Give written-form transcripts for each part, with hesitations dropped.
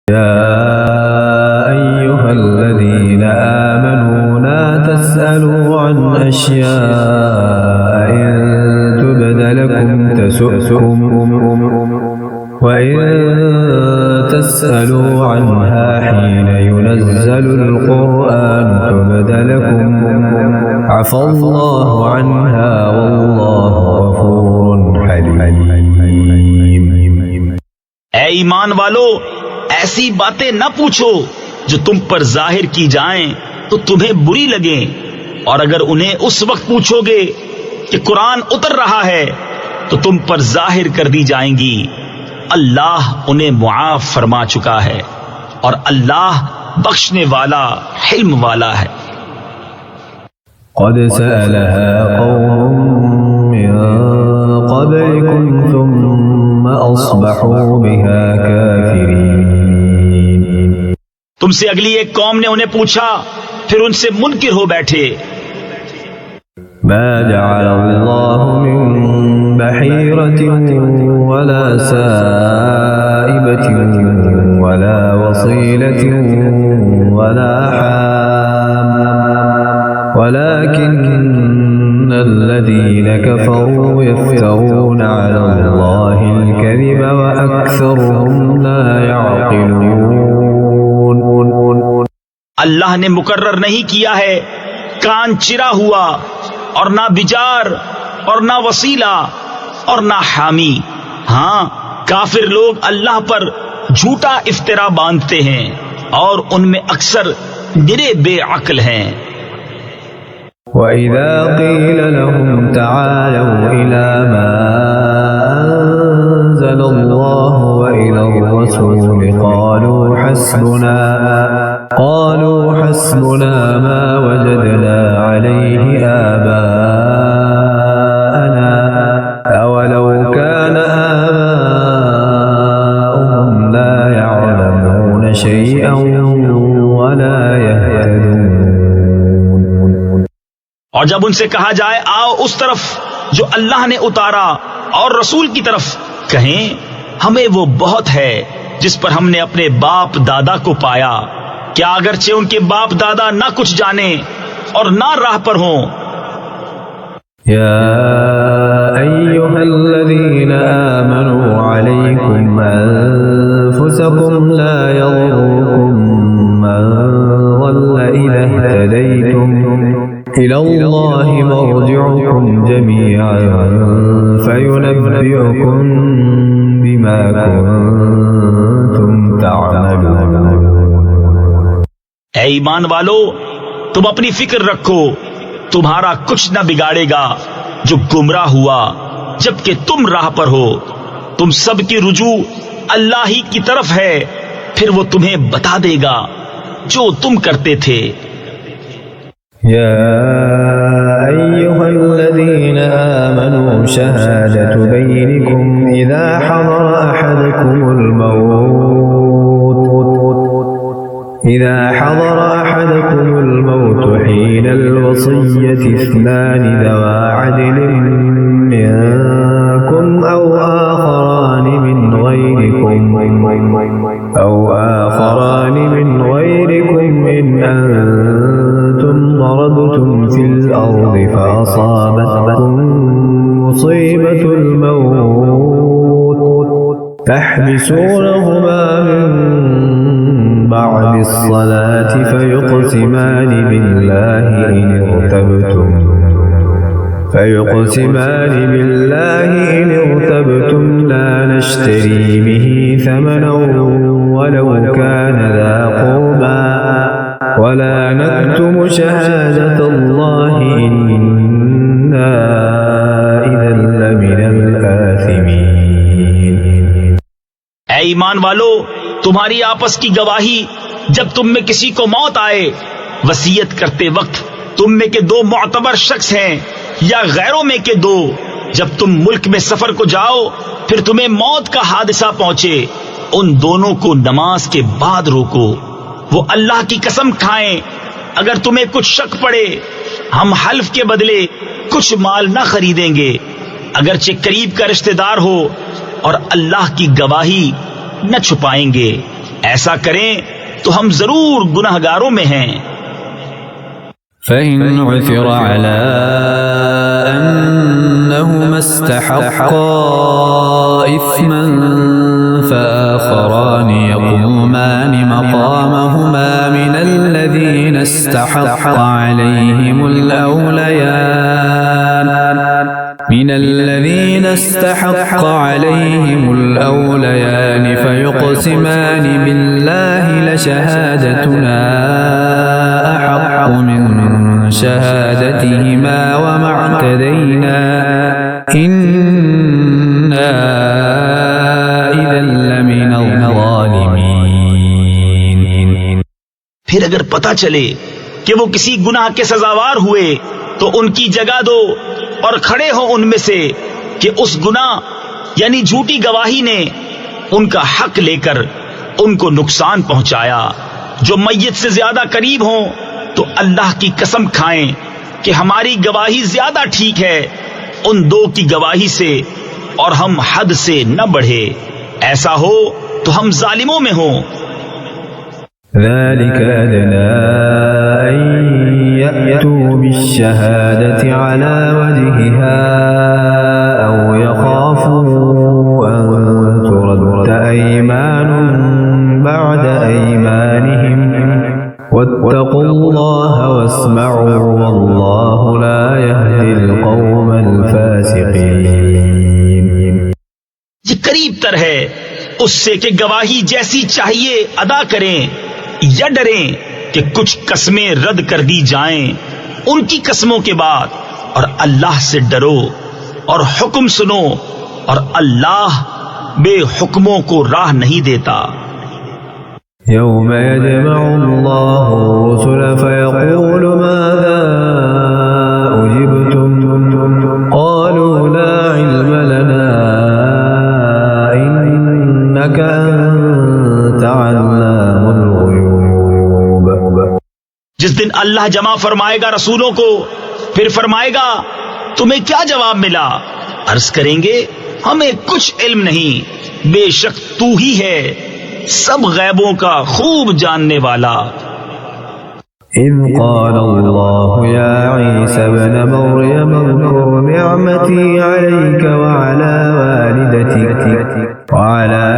يا أيها الذين آمنوا لا تسألوا عن أشياء إن تبد لكم تسؤكم وإن تسألوا عنها حين ينزل القرآن تبد لكم عفى الله عنها والله غفور حليم. اے ایمان والو، ایسی باتیں نہ پوچھو جو تم پر ظاہر کی جائیں تو تمہیں بری لگیں، اور اگر انہیں اس وقت پوچھو گے کہ قرآن اتر رہا ہے تو تم پر ظاہر کر دی جائیں گی. اللہ انہیں معاف فرما چکا ہے اور اللہ بخشنے والا حلم والا ہے. قد سألها قوم من قبلكم ثم أصبحوا بها كافرين. تم سے اگلی ایک قوم نے انہیں پوچھا پھر ان سے منکر ہو بیٹھے. ما جعل الله من بحيرة ولا سائبة ولا وصيلة ولا حام ولكن الذين كفروا يفترون على الله الكذب وأكثرهم لا يعقلون. اللہ نے مقرر نہیں کیا ہے کان چرا ہوا اور نہ بجار اور نہ وسیلہ اور نہ حامی. ہاں، کافر لوگ اللہ پر جھوٹا افطرا باندھتے ہیں اور ان میں اکثر نرے بے عقل ہیں. وَإِذَا قِيلَ لَهُمْ تَعَالَوْا إِلَى مَا أَنزَلَ اللَّهُ وَإِلَى الرَّسُولِ قَالُوا حَسْبُنَا مَا وَجَدْنَا عَلَيْهِ آبَاءَنَا أَوَلَوْ كَانَ آبَاؤُهُمْ لَا يَعْلَمُونَ شَيْئًا وَلَا يَهْتَدُونَ. اور جب ان سے کہا جائے آؤ اس طرف جو اللہ نے اتارا اور رسول کی طرف، کہیں ہمیں وہ بہت ہے جس پر ہم نے اپنے باپ دادا کو پایا، کیا اگرچہ ان کے باپ دادا نہ کچھ جانے اور نہ راہ پر ہوں. يا أيها الذين آمنوا عليكم أنفسكم لا يضركم من ضل إذا اهتديتم إلى الله مرجعكم جميعا فينبئكم بما كنتم تعملون. اے ایمان والو، تم اپنی فکر رکھو، تمہارا کچھ نہ بگاڑے گا جو گمراہ ہوا جبکہ تم راہ پر ہو. تم سب کی رجوع اللہ ہی کی طرف ہے، پھر وہ تمہیں بتا دے گا جو تم کرتے تھے. يا أيها الذين آمنوا شهادة بينكم إذا حضر أحدكم الموت حين الوصية اثنان ذوى عدل منكم أو آخران من غيركم إن أنتم ضربتم في الأرض فأصابتكم مصيبة الموت تحبسونهما من بعد الصلاة فيقسمان بالله إن ارتبتم لا نشتري به ثمنا ولو كان ذا قربى ولا نكتم شهادة الله إنا إذا لمن الآثمين. اے ایمان والو، تمہاری آپس کی گواہی جب تم میں کسی کو موت آئے، وصیت کرتے وقت تم میں کے دو معتبر شخص ہیں یا غیروں میں کے دو، جب تم ملک میں سفر کو جاؤ پھر تمہیں موت کا حادثہ پہنچے، ان دونوں کو نماز کے بعد روکو. وہ اللہ کی قسم کھائیں اگر تمہیں کچھ شک پڑے ہم حلف کے بدلے کچھ مال نہ خریدیں گے، اگرچہ قریب کا رشتہ دار ہو، اور اللہ کی گواہی نہ چھپائیں گے. ایسا کریں تو ہم ضرور گناہگاروں میں ہیں۔ فإن عثر على أنهما استحقا إثما فآخران يقومان مقامهما من الذين استحق عليهم الأوليان فيقسمان بالله لشهادتنا أحق من شهادتهما وما اعتدينا إنا إذا لمن الظالمين۔ پھر اگر پتہ چلے کہ وہ کسی گناہ کے سزاوار ہوئے تو ان کی جگہ دو اور کھڑے ہو ان میں سے کہ اس گناہ یعنی جھوٹی گواہی نے ان کا حق لے کر ان کو نقصان پہنچایا۔ جو میت سے زیادہ قریب ہوں تو اللہ کی قسم کھائیں کہ ہماری گواہی زیادہ ٹھیک ہے ان دو کی گواہی سے، اور ہم حد سے نہ بڑھے، ایسا ہو تو ہم ظالموں میں ہوں۔ ذلك أدنى أن يأتوا بالشهادة على وجهها أو يخافوا أن ترد أيمان بعد أيمانهم واتقوا الله واسمعوا والله لا يهدي القوم الفاسقين۔ یہ قریب تر ہے اس سے کہ گواہی جیسی چاہیے ادا کریں یا ڈریں کہ کچھ قسمیں رد کر دی جائیں ان کی قسموں کے بعد، اور اللہ سے ڈرو اور حکم سنو، اور اللہ بے حکموں کو راہ نہیں دیتا۔ يوم يجمع الله الرسل فيقول ماذا أجبتم قالوا لا علم لنا إنك أنت علام الغيوب۔ جس دن اللہ جمع فرمائے گا رسولوں کو، پھر فرمائے گا تمہیں کیا جواب ملا؟ عرض کریں گے ہمیں کچھ علم نہیں، بے شک تو ہی ہے سب غیبوں کا خوب جاننے والا۔ إذ قال الله يا عيسى ابن مريم اذكر نعمتي عليك وعلى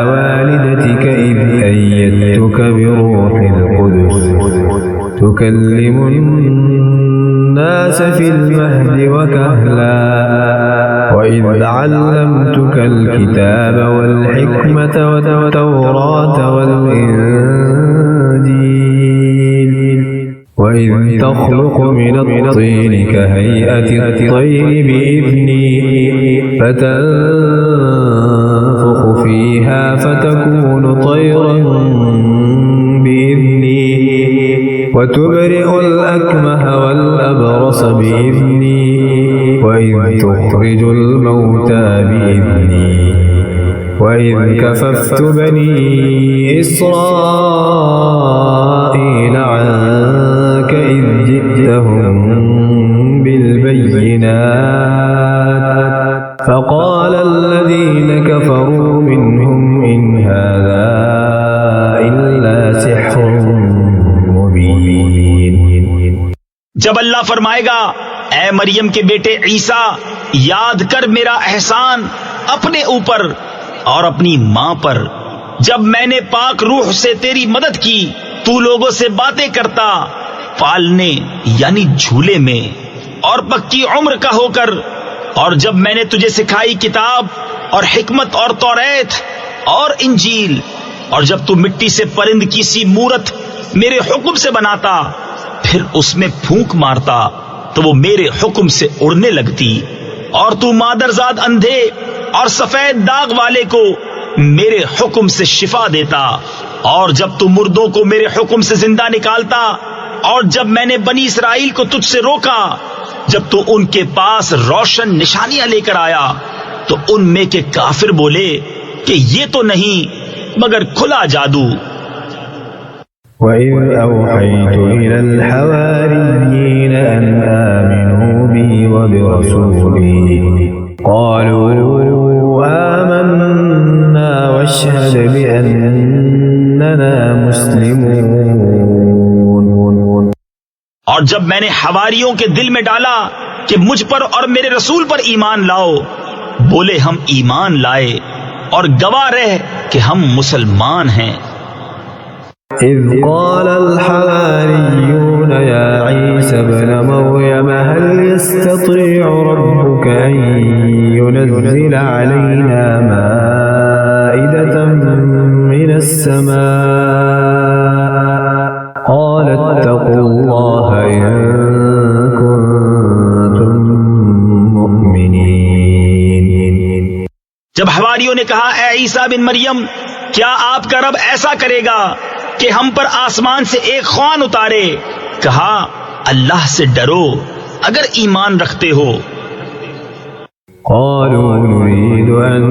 والدتك إذ أيدتك بروح القدس تكلم الناس في المهد وكهلا وإذ علمتك الكتاب والحكمة والتوراة والإنجيل وإذ تخلق من الطين كهيئة الطير بإذني فتنفخ فيها فتكون طيرا بإذني وتبرئ الأكمه والأبرص بإذني وإذ تخرج الموتى بإذني وإذ كففت بني إسرائيل عنك إذ جئتهم بالبينات فقال الذين كفروا منهم إن هذا إلا سحر مبين۔ جب اللہ فرمائے گا اے مریم کے بیٹے عیسیٰ، یاد کر میرا احسان اپنے اوپر اور اپنی ماں پر، جب میں نے پاک روح سے تیری مدد کی، تو لوگوں سے باتیں کرتا پالنے یعنی جھولے میں اور پکی عمر کا ہو کر، اور جب میں نے تجھے سکھائی کتاب اور حکمت اور توریت اور انجیل، اور جب تو مٹی سے پرند کی سی مورت میرے حکم سے بناتا، پھر اس میں پھونک مارتا تو وہ میرے حکم سے اڑنے لگتی، اور تو مادرزاد اندھے اور سفید داغ والے کو میرے حکم سے شفا دیتا، اور جب تو مردوں کو میرے حکم سے زندہ نکالتا، اور جب میں نے بنی اسرائیل کو تجھ سے روکا جب تو ان کے پاس روشن نشانیاں لے کر آیا، تو ان میں کے کافر بولے کہ یہ تو نہیں مگر کھلا جادو۔ وَإِذْ أَوْحَيْتُ إِلَى الْحَوَارِيِّينَ أَنْ آمِنُوا بِي وَبِرَسُولِي قَالُوا آمَنَّا وَاشْهَدْ بِأَنَّا إننا مسلمون. اور جب میں نے حواریوں کے دل میں ڈالا کہ مجھ پر اور میرے رسول پر ایمان لاؤ، بولے ہم ایمان لائے اور گواہ رہے کہ ہم مسلمان ہیں. إذ قال الحواريون يا عيسى ابن مريم هل يستطيع ربك أن ينزل علينا مائدة من السماء قال اتقوا الله إن كنتم مؤمنين. جب حواریوں نے کہا اے عیسیٰ بن مریم، کیا آپ کا رب ایسا کرے گا کہ ہم پر آسمان سے ایک خوان اتارے؟ کہا اللہ سے ڈرو اگر ایمان رکھتے ہو. قالوا نريد أن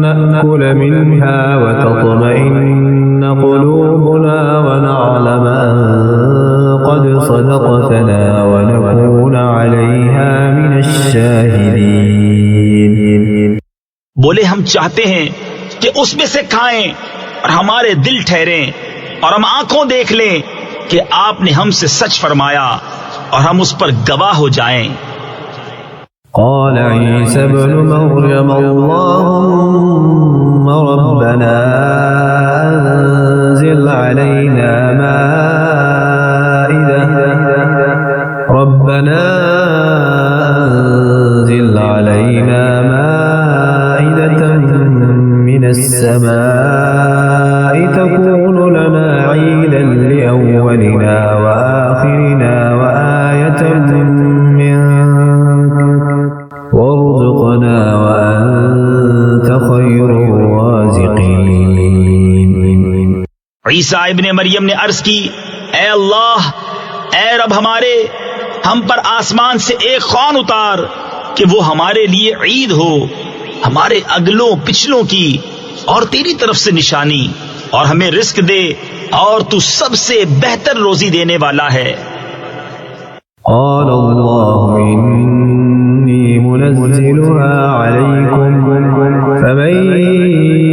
نأكل منها وتطمئن قلوبنا ونعلم أن قد صدقتنا ونكون عليها من الشاهدين. بولے ہم چاہتے ہیں کہ اس میں سے کھائیں اور ہمارے دل ٹھہریں اور ہم آنکھوں دیکھ لیں کہ آپ نے ہم سے سچ فرمایا اور ہم اس پر گواہ ہو جائیں. قال عيسى ابن مريم اللهم ربنا أنزل علينا مائدة من السماء تكون لنا عيدا لأولنا وآخرنا وآية منك وارزقنا وأنت خير الرازقين. عیسیٰ ابن مریم نے عرض کی، اے اللہ، اے رب ہمارے، ہم پر آسمان سے ایک خوان اتار کہ وہ ہمارے لیے عید ہو، ہمارے اگلوں پچھلوں کی اور تیری طرف سے نشانی، اور ہمیں رزق دے اور تو سب سے بہتر روزی دینے والا ہے. قال الله إني منزلها عليكم فمن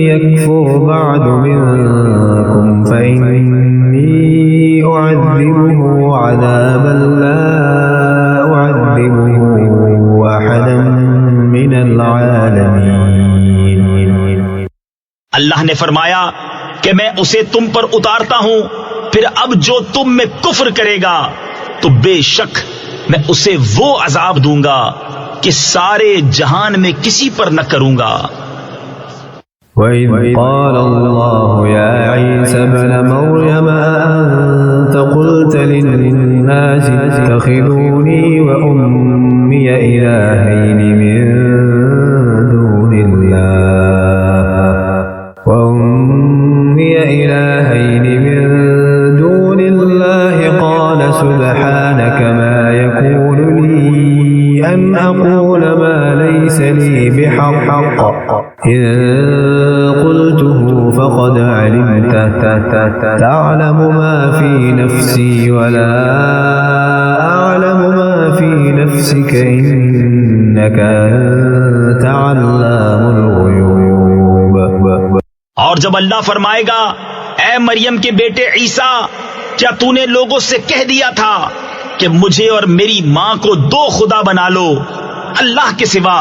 يكفر بعد منكم فإني أعذبه عذابا لا أعذبه أحدا من العالمين. اللہ نے فرمایا کہ میں اسے تم پر اتارتا ہوں، پھر اب جو تم میں کفر کرے گا تو بے شک میں اسے وہ عذاب دوں گا کہ سارے جہان میں کسی پر نہ کروں گا. وَإِذْ قَالَ اللَّهُ يَا عِيسَى ابْنَ مَرْيَمَ أَنْتَ قُلْتَ لِلنَّاسِ اتَّخِذُونِي وَأُمِّيَ إِلَٰهَيْنِ مِن دُونِ اللَّهِ قَالَ سُبْحَانَكَ مَا يَكُونُ لِي أَنْ أَقُولَ مَا لَيْسَ لِي بِحَقٍّ إِن قُلْتُهُ فَقَدْ عَلِمْتَهُ تَعْلَمُ مَا فِي نَفْسِي وَلَا أَعْلَمُ مَا فِي نَفْسِكَ إِنَّكَ أَنْتَ عَلَّامُ الْغُيُوبِ. اور جب اللہ فرمائے گا، اے مریم کے بیٹے عیسیٰ، کیا تو نے لوگوں سے کہہ دیا تھا کہ مجھے اور میری ماں کو دو خدا بنا لو اللہ کے سوا؟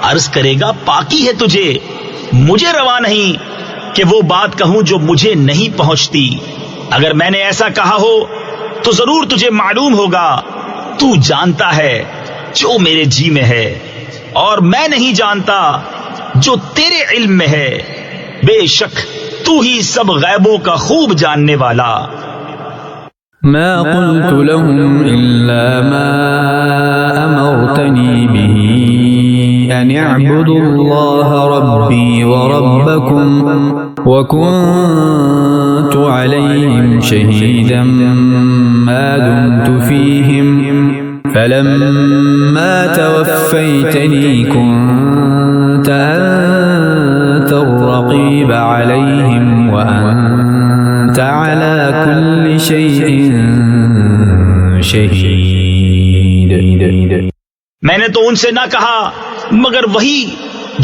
عرض کرے گا، پاکی ہے تجھے، مجھے روا نہیں کہ وہ بات کہوں جو مجھے نہیں پہنچتی. اگر میں نے ایسا کہا ہو تو ضرور تجھے معلوم ہوگا. تو جانتا ہے جو میرے جی میں ہے اور میں نہیں جانتا جو تیرے علم میں ہے. بے شک تو ہی سب غیبوں کا خوب جاننے والا. ما قلت لهم إلا ما أمرتني به أن اعبدوا الله ربي وربكم وكنت عليهم شهيدا ما دمت فيهم فلما توفيتني كنت أنت الرقيب عليهم وأنت على كل شيء شهيد. میں نے تو ان سے نہ کہا مگر وہی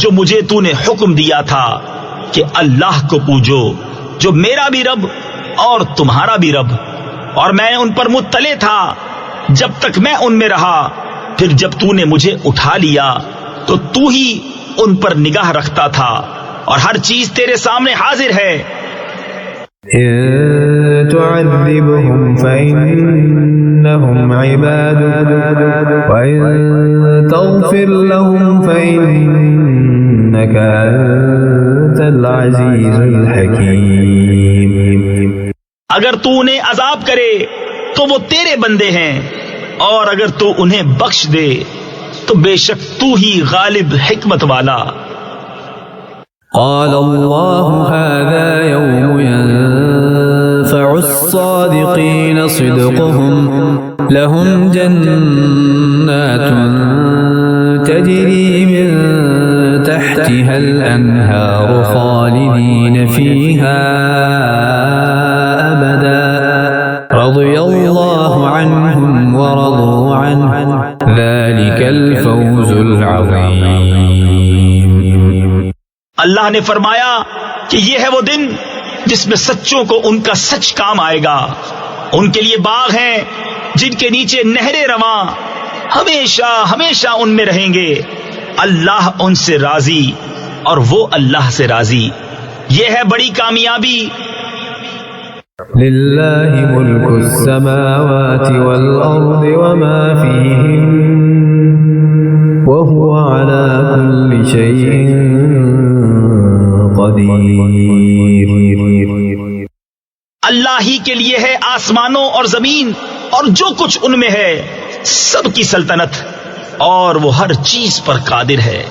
جو مجھے تو نے حکم دیا تھا کہ اللہ کو پوجو جو میرا بھی رب اور تمہارا بھی رب، اور میں ان پر مطلع تھا جب تک میں ان میں رہا، پھر جب تو نے مجھے اٹھا لیا تو تو ہی ان پر نگاہ رکھتا تھا، اور ہر چیز تیرے سامنے حاضر ہے۔ إن تعذبهم فإنهم عبادك وإن تغفر لهم فإنك أنت العزيز الحكيم۔ اگر تو انہیں عذاب کرے تو وہ تیرے بندے ہیں، اور اگر تو انہیں بخش دے تو بے شک تو ہی غالب حکمت والا۔ قال الله هذا يوم ينفع الصادقين صدقهم لهم جنات تجري من تحتها الأنهار خالدين فيها أبدا رضي الله عنهم ورضوا عنه ذلك الفوز العظيم۔ اللہ نے فرمایا کہ یہ ہے وہ دن جس میں سچوں کو ان کا سچ کام آئے گا، ان کے لیے باغ ہیں جن کے نیچے نہریں رواں، ہمیشہ ہمیشہ ان میں رہیں گے، اللہ ان سے راضی اور وہ اللہ سے راضی، یہ ہے بڑی کامیابی۔ للہ ملک السماوات والارض وما فیہن وهو على كل شيء قدیر۔ اللہ ہی کے لیے ہے آسمانوں اور زمین اور جو کچھ ان میں ہے، سب کی سلطنت، اور وہ ہر چیز پر قادر ہے۔